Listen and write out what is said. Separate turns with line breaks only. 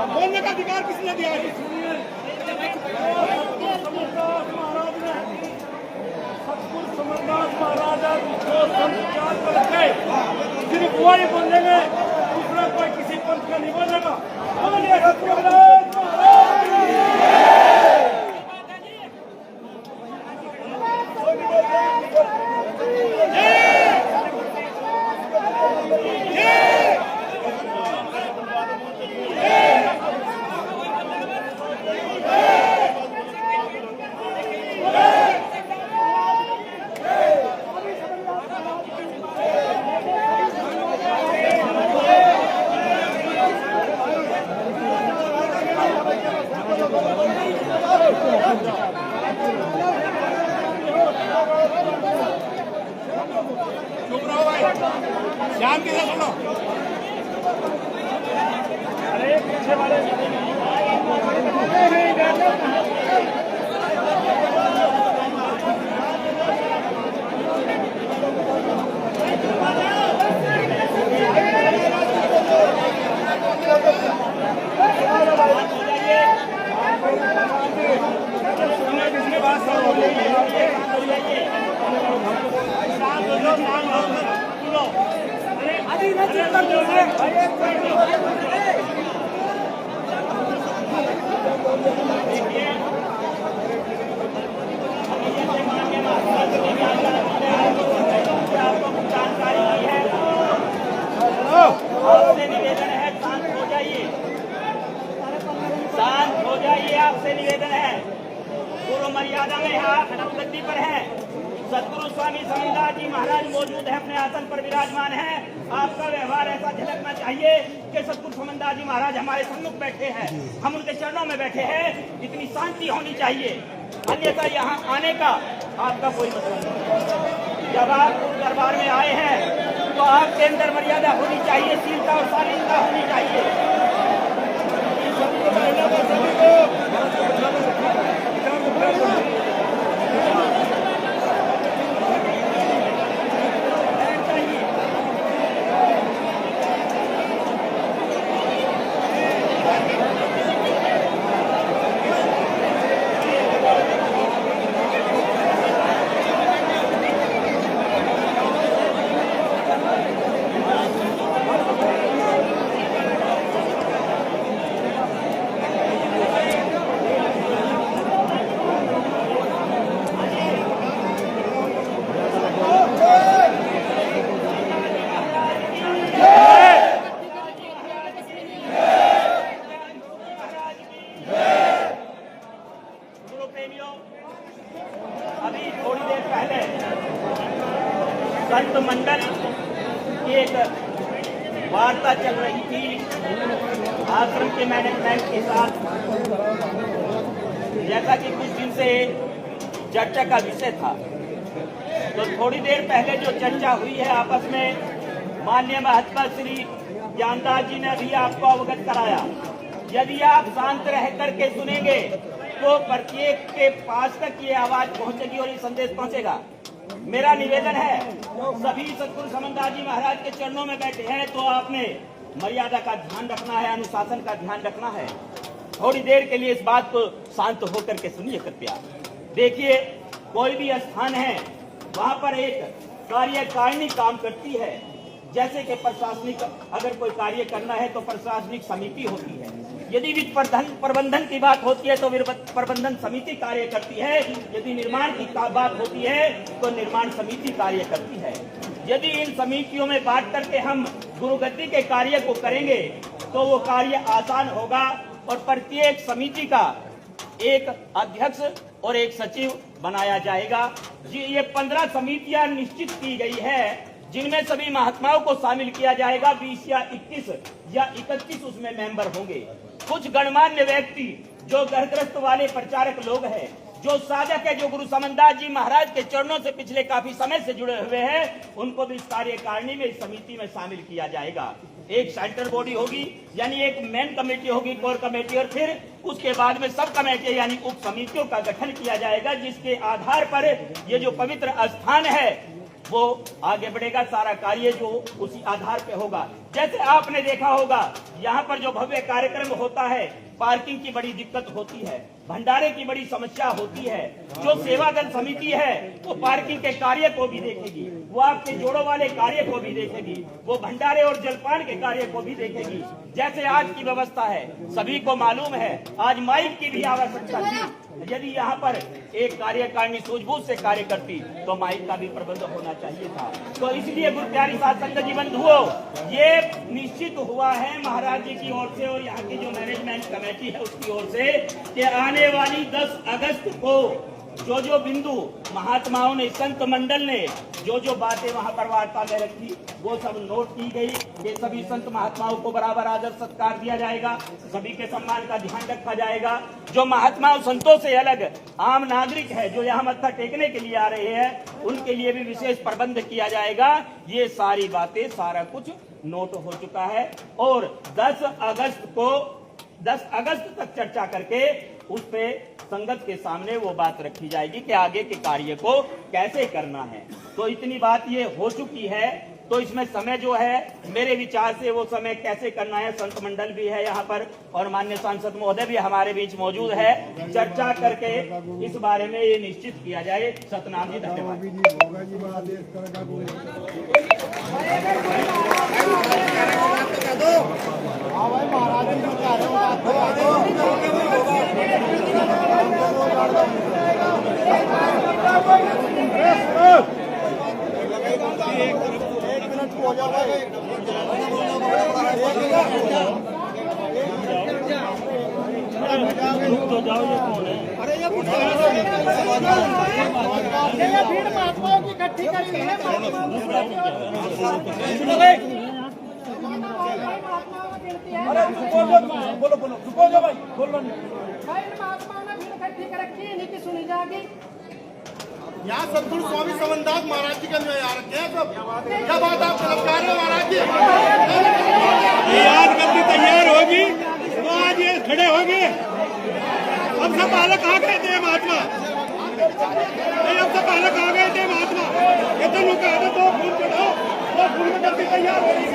बोलने का अधिकार किसने दिया है? सिर्फ वही बोलेंगे, दूसरा कोई किसी पंथ का नहीं बोलेगा। ध्यान के साथ सुनो। अरे पीछे वाले किसने बात आपसे निवेदन है, शांत हो जाइए, शांत हो जाइए। आपसे निवेदन है, गुरु मर्यादा में आप गद्दी पर है। सदगुरु स्वामी समन्दास जी महाराज मौजूद है, अपने आसन पर विराजमान है। आपका व्यवहार ऐसा झलकना चाहिए कि सदगुरु समन्दास जी महाराज हमारे सम्मुख बैठे हैं, हम उनके चरणों में बैठे हैं। इतनी शांति होनी चाहिए, अन्यथा यहाँ आने का आपका कोई मतलब नहीं। जब आप दरबार में आए हैं तो आपके अंदर मर्यादा होनी चाहिए, शीलता और शालीनता होनी चाहिए। अभी थोड़ी देर पहले संत मंडल की एक वार्ता चल रही थी आश्रम के मैनेजमेंट के साथ, जैसा कि कुछ दिन से चर्चा का विषय था। तो थोड़ी देर पहले जो चर्चा हुई है आपस में, माननीय महात्मा श्री ज्ञानदास जी ने भी आपको अवगत कराया। यदि आप शांत रह करके सुनेंगे तो प्रत्येक के पास तक ये आवाज पहुंचेगी और ये संदेश पहुंचेगा। मेरा निवेदन है, सभी सदगुरु समन्दास जी महाराज के चरणों में बैठे हैं तो आपने मर्यादा का ध्यान रखना है, अनुशासन का ध्यान रखना है। थोड़ी देर के लिए इस बात को शांत होकर के सुनिए कृपया। देखिए, कोई भी स्थान है वहां पर एक कार्यकारिणी काम करती है। जैसे कि प्रशासनिक अगर कोई कार्य करना है तो प्रशासनिक समिति होती है। यदि वित्त प्रबंधन की बात होती है तो प्रबंधन समिति कार्य करती है। यदि निर्माण की बात होती है तो निर्माण समिति कार्य करती है। यदि इन समितियों में बांट करके हम गुरुगद्दी के कार्य को करेंगे तो वो कार्य आसान होगा और प्रत्येक समिति का एक अध्यक्ष और एक सचिव बनाया जाएगा। ये 15 समितियां निश्चित की गई है जिनमें सभी महात्माओं को शामिल किया जाएगा। 20 या 21 या 31 उसमें मेंबर होंगे। कुछ गणमान्य व्यक्ति जो घरग्रस्त वाले प्रचारक लोग हैं, जो साधक है, जो गुरु समनदास जी महाराज के चरणों से पिछले काफी समय से जुड़े हुए हैं, उनको भी इस कार्यकारिणी में, इस समिति में शामिल किया जाएगा। एक सेंट्रल बॉडी होगी, यानी एक मेन कमेटी होगी, कोर कमेटी, और फिर उसके बाद में सब कमेटी यानी उप समितियों का गठन किया जाएगा, जिसके आधार पर ये जो पवित्र स्थान है वो आगे बढ़ेगा। सारा कार्य जो उसी आधार पे होगा। जैसे आपने देखा होगा, यहाँ पर जो भव्य कार्यक्रम होता है, पार्किंग की बड़ी दिक्कत होती है, भंडारे की बड़ी समस्या होती है। जो सेवा दल समिति है वो पार्किंग के कार्य को भी देखेगी, वो आपके जोड़ों वाले कार्य को भी देखेगी, वो भंडारे और जलपान के कार्य को भी देखेगी। जैसे आज की व्यवस्था है, सभी को मालूम है, आज माइक की भी आवश्यकता थी। यदि यहाँ पर एक कार्यकारिणी सूझबूझ से कार्य करती तो माइक का भी प्रबंध होना चाहिए था। तो इसलिए गुरु प्यारी साध संगत जी बंधुओं, ये निश्चित हुआ है महाराज जी की ओर से और यहाँ की जो मैनेजमेंट कमेटी है उसकी ओर से कि आने वाली 10 अगस्त को जो बिंदु महात्माओं ने, संत मंडल ने जो बातें वहां पर वार्ता में रखी, वो सब नोट की गई कि सभी संत महात्माओं को बराबर आदर सत्कार दिया जाएगा, सभी के सम्मान का ध्यान रखा जाएगा। जो महात्माओं संतों से अलग आम नागरिक है, जो यहाँ मत्था टेकने के लिए आ रहे हैं, उनके लिए भी विशेष प्रबंध किया जाएगा। ये सारी बातें, सारा कुछ नोट हो चुका है और 10 अगस्त तक चर्चा करके उस पे संगत के सामने वो बात रखी जाएगी कि आगे के कार्य को कैसे करना है। तो इतनी बात ये हो चुकी है, तो इसमें समय जो है मेरे विचार से वो समय कैसे करना है, संत मंडल भी है यहाँ पर और माननीय सांसद महोदय भी हमारे बीच मौजूद है, चर्चा करके इस बारे में ये निश्चित किया जाए। सतनाम जी, धन्यवाद। तो जाओ, ये कौन है? अरे ये भीड़ महात्माओं की इकट्ठी करी है। बोलो बोलो, रुको जाओ भाई, बोलो भाई। महात्माओं ने भीड़ इकट्ठी कर रखी है, इनकी सुनी जाएगी। यहाँ सदगुरु स्वामी समनदास महाराज जी का जो आ रखे हैं, सब क्या बात आप चमत्कार है महाराज जी। याद करनी तैयार होगी तो आज ये खड़े होंगे। अब सब बालक आ गए थे महात्मा, नहीं अब सब बालक आ गए थे महात्मा। इतने लोग कहा था तो फूल चढ़ाओ, वो फूल में करती तैयार होगी।